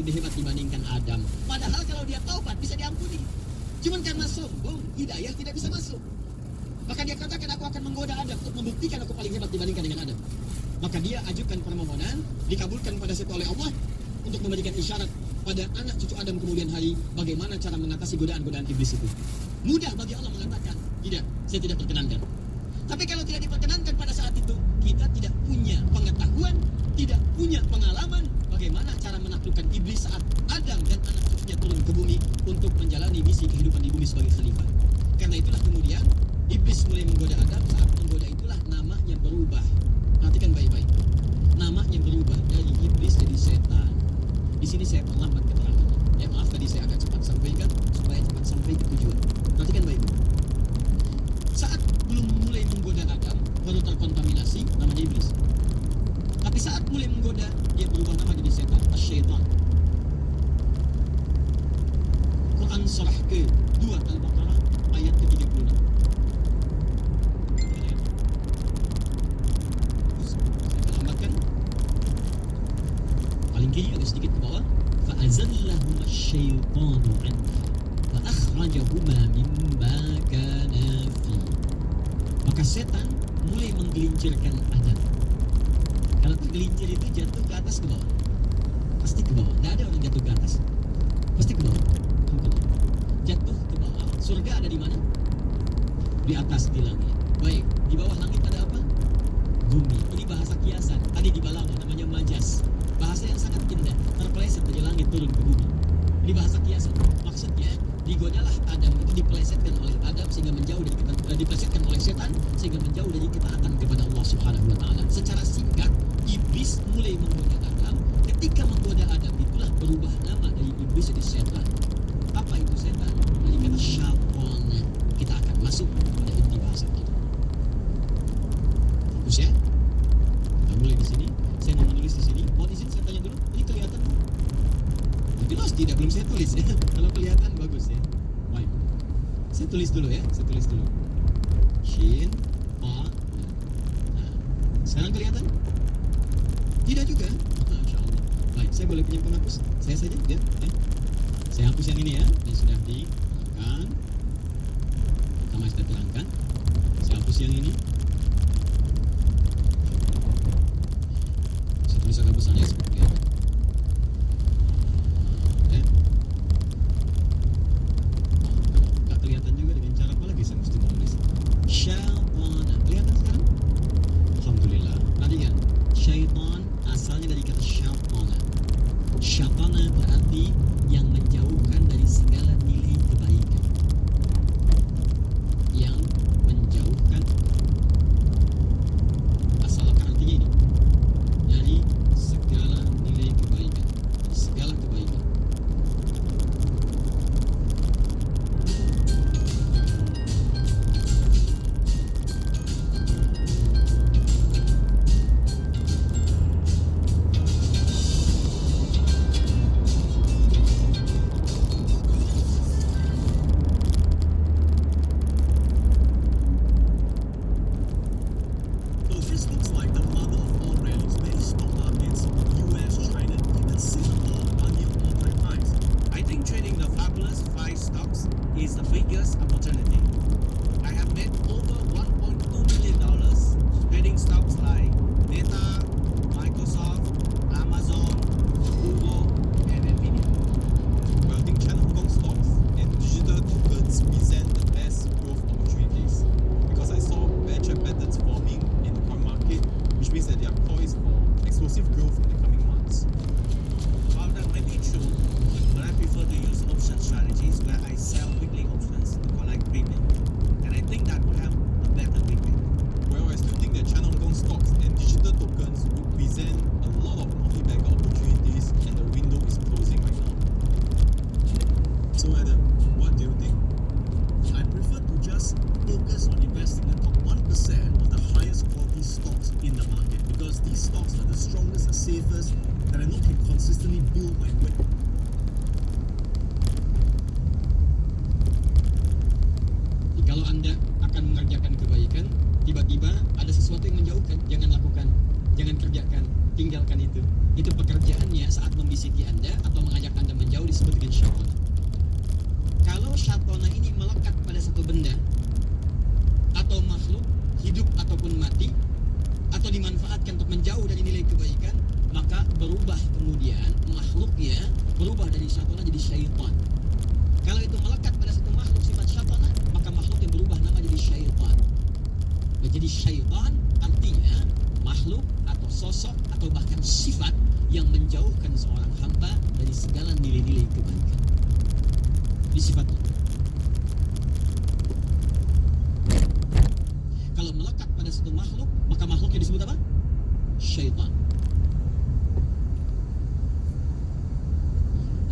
lebih hebat dibandingkan Adam. Padahal kalau dia taubat bisa diampuni. Cuman karena sombong, hidayah tidak bisa masuk. Maka dia katakan, aku akan menggoda Adam untuk membuktikan aku paling hebat dibandingkan dengan Adam. Maka dia ajukan permohonan, dikabulkan pada situ oleh Allah untuk memberikan isyarat pada anak cucu Adam kemudian hari bagaimana cara mengatasi godaan-godaan iblis itu. Mudah bagi Allah mengatakan, tidak, saya tidak perkenankan. Tapi kalau tidak diperkenankan pada saat itu, kita tidak punya pengetahuan, tidak punya pengalaman bagaimana cara menaklukkan iblis saat Adam dan anak cucunya turun ke bumi untuk menjalani misi kehidupan di bumi sebagai khalifah. Karena itulah kemudian iblis mulai menggoda Adam. Saat menggoda itulah namanya berubah. Perhatikan baik-baik. Namanya berubah dari iblis jadi setan. Di sini saya perlambat keterangannya. Ya maaf tadi saya agak cepat sampaikan supaya cepat sampai ke tujuan. Perhatikan baik-baik. Saat belum mulai menggoda Adam, baru terkontaminasi namanya iblis. Tapi saat mulai menggoda, dia berubah nama jadi setan, asyaitan. Quran surah ke-2 Al-Baqarah ayat ke-36. Saya lambatkan. Paling kiri agak sedikit ke bawah. فَأَزَلَّهُمَا الشَّيْطَانُ عَنْهَا فَأَخْرَجَهُمَا مِمَّا كَانَا فِيهِ. Maka setan mulai menggelincirkan Adam. Kalau tergelincir itu jatuh ke atas ke bawah? Pasti ke bawah. Tidak ada orang jatuh ke atas. Pasti ke bawah. Jatuh ke bawah. Surga ada di mana? Di atas, di langit. Baik, di bawah langit ada apa? Bumi. Ini bahasa kiasan. Tadi di balaghah namanya majas. Bahasa yang sangat indah. Terpeleset dari langit turun ke bumi. Ini bahasa kiasan. Maksudnya digodalah Adam itu dipelesetkan oleh Adam sehingga menjauh dari kita, dipelesetkan oleh setan sehingga menjauh dari ketaatan kepada Allah Subhanahu wa taala. Secara singkat, iblis mulai menggoda Adam. Ketika menggoda Adam itulah berubah nama dari iblis jadi setan. Apa itu setan? Dari kata syaitan. Kita akan masuk pada inti bahasa kita. Fokus ya. Kita mulai di sini. Saya mau menulis di sini. Mohon izin saya tanya dulu. Ini kelihatan? Jelas tidak, belum saya tulis ya. Kalau kelihatan bagus ya. Baik. Saya tulis dulu ya. Saya tulis dulu. Shin, Pa. Nah, sekarang kelihatan? Tidak juga. Masya Allah. Baik, saya boleh pinjam penghapus? Saya saja ya. Saya hapus yang ini ya. Ini sudah diterangkan. Sama sudah terangkan. Saya hapus yang ini. Saya tulis agak besar ya seperti kelihatan. Kelihatan juga dengan cara apa lagi saya mesti menulis syaitan. Kelihatan sekarang? Alhamdulillah. Perhatikan, syaitan asalnya dari kata syaitan. Syaitan berarti yang menjauhkan dari segala nilai kebaikan. Yang menjauhkan, asal akar artinya ini, dari segala nilai kebaikan, segala kebaikan. Is the biggest opportunity. I have made over $1.2 million trading stocks like Meta, Microsoft, Amazon, Google, and Nvidia. Well, I think China Hong Kong stocks and digital tokens present the best growth opportunities because I saw venture patterns forming in the coin market, which means that they are poised for explosive growth in the coming months. While that may be true, but I prefer to use option strategies where I sell weekly options to collect premium, and I think that would have a better return. Well, I still think that China Hong Kong stocks and digital tokens represent a lot of multi-bagger opportunities, and the window is closing right now. So, Adam, what do you think? I prefer to just focus on investing in the top 1% of the highest quality stocks in the market because these stocks are the strongest and safest that I know can consistently build my wealth. Kalau Anda akan mengerjakan kebaikan, tiba-tiba ada sesuatu yang menjauhkan, jangan lakukan, jangan kerjakan, tinggalkan itu. Itu pekerjaannya saat membisiki Anda atau mengajak Anda menjauh disebut dengan syaitan. Kalau syaitan ini melekat pada satu benda atau makhluk hidup ataupun mati, atau dimanfaatkan untuk menjauh dari nilai kebaikan, maka berubah kemudian makhluknya berubah dari syaitan jadi syaitan. Kalau itu melekat pada satu makhluk sifat syaitan, maka makhluknya berubah nama jadi syaitan. Jadi syaitan artinya makhluk atau sosok atau bahkan sifat yang menjauhkan seorang hamba dari segala nilai-nilai kebaikan. Ini sifatnya. Kalau melekat pada satu makhluk, maka makhluknya disebut apa? Syaitan.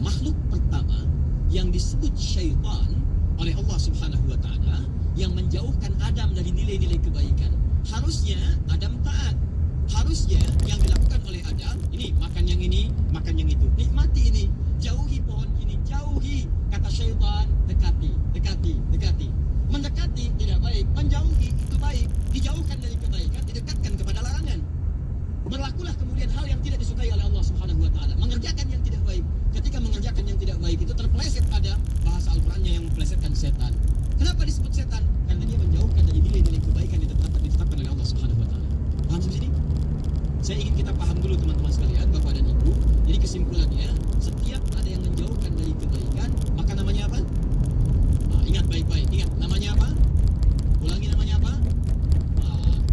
Makhluk pertama yang disebut syaitan oleh Allah Subhanahu wa taala yang menjauhkan Adam dari nilai-nilai kebaikan. Harusnya Adam taat. Harusnya yang dilakukan oleh Adam ini makan yang ini, makan yang itu. Nikmati ini, jauhi pohon ini, jauhi. Kata syaitan, dekati, dekati, dekati. Mendekati tidak baik, menjauhi itu baik. Dijauhkan dari kebaikan, didekatkan kepada larangan. Berlakulah kemudian hal yang tidak disukai oleh Allah Subhanahu wa taala. Mengerjakan yang tidak baik. Ketika mengerjakan yang tidak baik itu terpeleset Adam, bahasa Al-Qur'annya yang mempelesetkan setan. Kenapa disebut setan? Karena dia menjauhkan dari nilai-nilai kebaikan yang ditetapkan oleh Allah Subhanahu wa taala. Paham sampai sini? Saya ingin kita paham dulu teman-teman sekalian, Bapak dan Ibu. Jadi kesimpulannya, setiap ada yang menjauhkan dari kebaikan, maka namanya apa? Ingat baik-baik, ingat namanya apa? Ulangi namanya apa?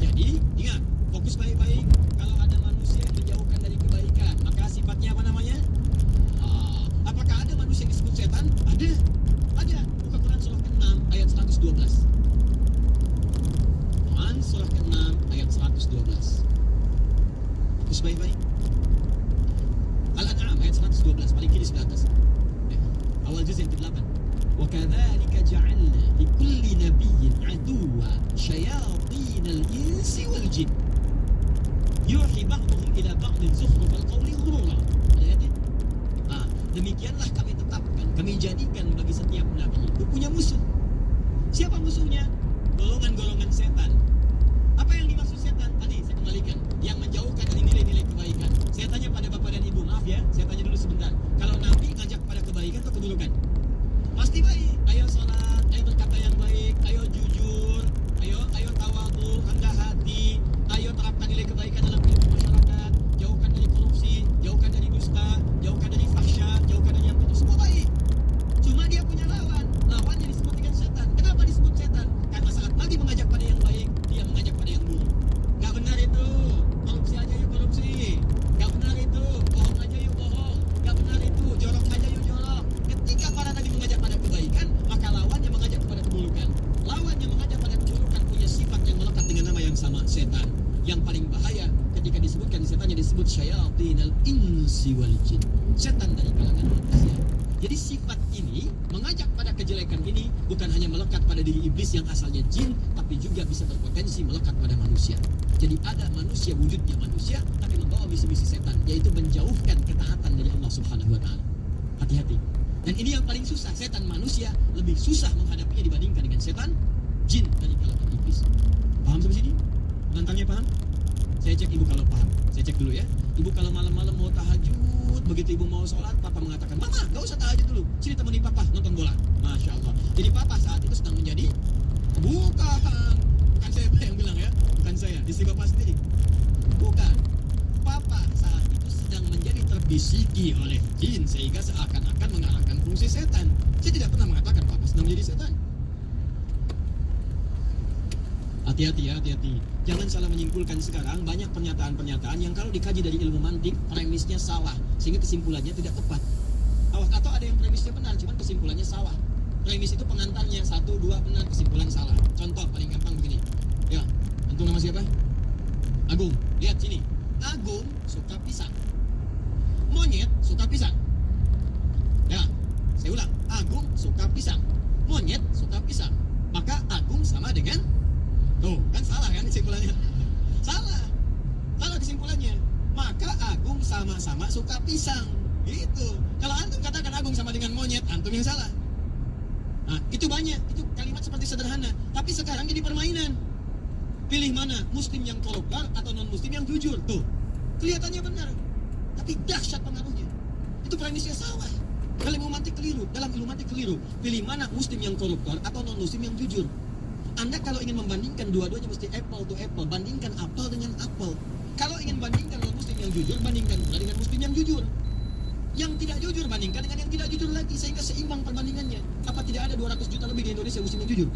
Jadi ingat, fokus baik-baik. Kalau ada manusia yang menjauhkan dari kebaikan, maka sifatnya apa namanya? Apakah ada manusia yang disebut setan? Ada. Buka Quran surah ke-6 ayat 112. Quran surah ke-6 ayat 112. Fokus baik-baik. Al-An'am ayat 112, paling kiri sebelah atas. Awal juz yang ke-8. وَكَذَلِكَ جَعَلْنَا لِكُلِّ نَبِيٍّ عَدُوًّا شَيَاطِينَ الْإِنسِ وَالْجِنِّ يُوحِي بَعْضُهُمْ إِلَى بَعْضٍ زُخْرُفَ الْقَوْلِ غُرُورًا. Demikianlah kami tetapkan, kami jadikan bagi setiap nabi itu punya musuh. Siapa musuhnya? Golongan-golongan setan. Apa yang dimaksud setan? Tadi saya kembalikan, yang menjauhkan dari nilai-nilai kebaikan. Saya tanya pada Bapak dan Ibu, maaf ya, saya tanya dulu sebentar. Kalau Nabi ngajak pada kebaikan atau keburukan? Pasti baik. Ayo sholat, ayo berkata yang baik, ayo jujur, ayo tawadhu, rendah hati, ayo terapkan nilai kebaikan dalam kehidupan masyarakat, jauhkan dari korupsi, jauhkan dari dusta, jauhkan dari fahsya, jauhkan dari yang itu, semua baik. Cuma dia punya lawannya disebut dengan setan. Kenapa disebut setan? Karena saat Nabi mengajak pada yang baik, dia mengajak pada yang buruk. Gak benar itu, korupsi aja yuk korupsi. Gak benar itu, bohong aja yuk bohong. Gak benar itu, jorok aja yuk jorok. Ketika para Nabi mengajak pada kebaikan, maka lawannya mengajak kepada keburukan. Lawannya mengajak pada keburukan punya sifat yang melekat dengan nama yang sama, setan. Yang paling bahaya ketika disebutkan setannya disebut syayatinal insi wal jin. Setan dari kalangan manusia. Jadi sifat ini mengajak pada kejelekan ini bukan hanya melekat pada diri iblis yang asalnya jin, tapi juga bisa berpotensi melekat pada manusia. Jadi ada manusia wujudnya manusia, tapi membawa misi-misi setan, yaitu menjauhkan ketaatan dari Allah Subhanahu wa taala. Hati-hati. Dan ini yang paling susah. Setan manusia lebih susah menghadapinya dibandingkan dengan setan jin dari kalangan iblis. Paham sampai sini? Pengantarnya paham? Saya cek ibu kalau paham. Saya cek dulu ya. Ibu kalau malam-malam mau tahajud, begitu ibu mau sholat, papa mengatakan, "Mama, gak usah tahajud dulu. Sini temenin papa nonton bola." Masya Allah. Jadi papa saat itu sedang menjadi bukan saya yang bilang ya, bukan saya, istri bapak sendiri. Bukan. Papa saat itu sedang menjadi terbisiki oleh jin sehingga seakan-akan mengalahkan fungsi setan. Saya tidak pernah mengatakan papa sedang menjadi setan. Hati-hati ya, hati-hati. Jangan salah menyimpulkan sekarang banyak pernyataan-pernyataan yang kalau dikaji dari ilmu mantik, premisnya salah, sehingga kesimpulannya tidak tepat. Atau ada yang premisnya benar, cuman kesimpulannya salah. Premis itu pengantarnya, 1, 2 benar, kesimpulan salah. Contoh paling gampang begini. Ya, antum nama siapa? Agung. Lihat sini. Agung suka pisang. Monyet suka pisang. Ya, saya ulang. Agung suka pisang. Monyet suka pisang. Maka Agung sama dengan tuh, kan salah kan kesimpulannya? Salah kesimpulannya. Maka Agung sama-sama suka pisang. Gitu. Kalau antum katakan Agung sama dengan monyet, antum yang salah. Nah, itu banyak. Itu kalimat seperti sederhana. Tapi sekarang jadi permainan. Pilih mana? Muslim yang koruptor atau non-muslim yang jujur? Tuh. Kelihatannya benar, tapi dahsyat pengaruhnya. Itu premisnya salah. Dalam ilmu mantik keliru. Pilih mana muslim yang koruptor atau non muslim yang jujur. Anda kalau ingin membandingkan dua-duanya mesti apple to apple. Bandingkan apel dengan apel. Kalau ingin bandingkan non muslim yang jujur, bandingkan pula dengan muslim yang jujur. Yang tidak jujur bandingkan dengan yang tidak jujur lagi, sehingga seimbang perbandingannya. Apa tidak ada 200 juta lebih di Indonesia muslim yang jujur?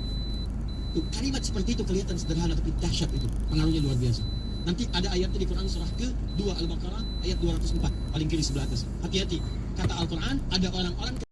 Tuh, kalimat seperti itu kelihatan sederhana tapi dahsyat itu. Pengaruhnya luar biasa. Nanti ada ayatnya di Quran surah ke-2 Al-Baqarah ayat 204 paling kiri sebelah atas. Hati-hati. Kata Al-Quran, ada orang-orang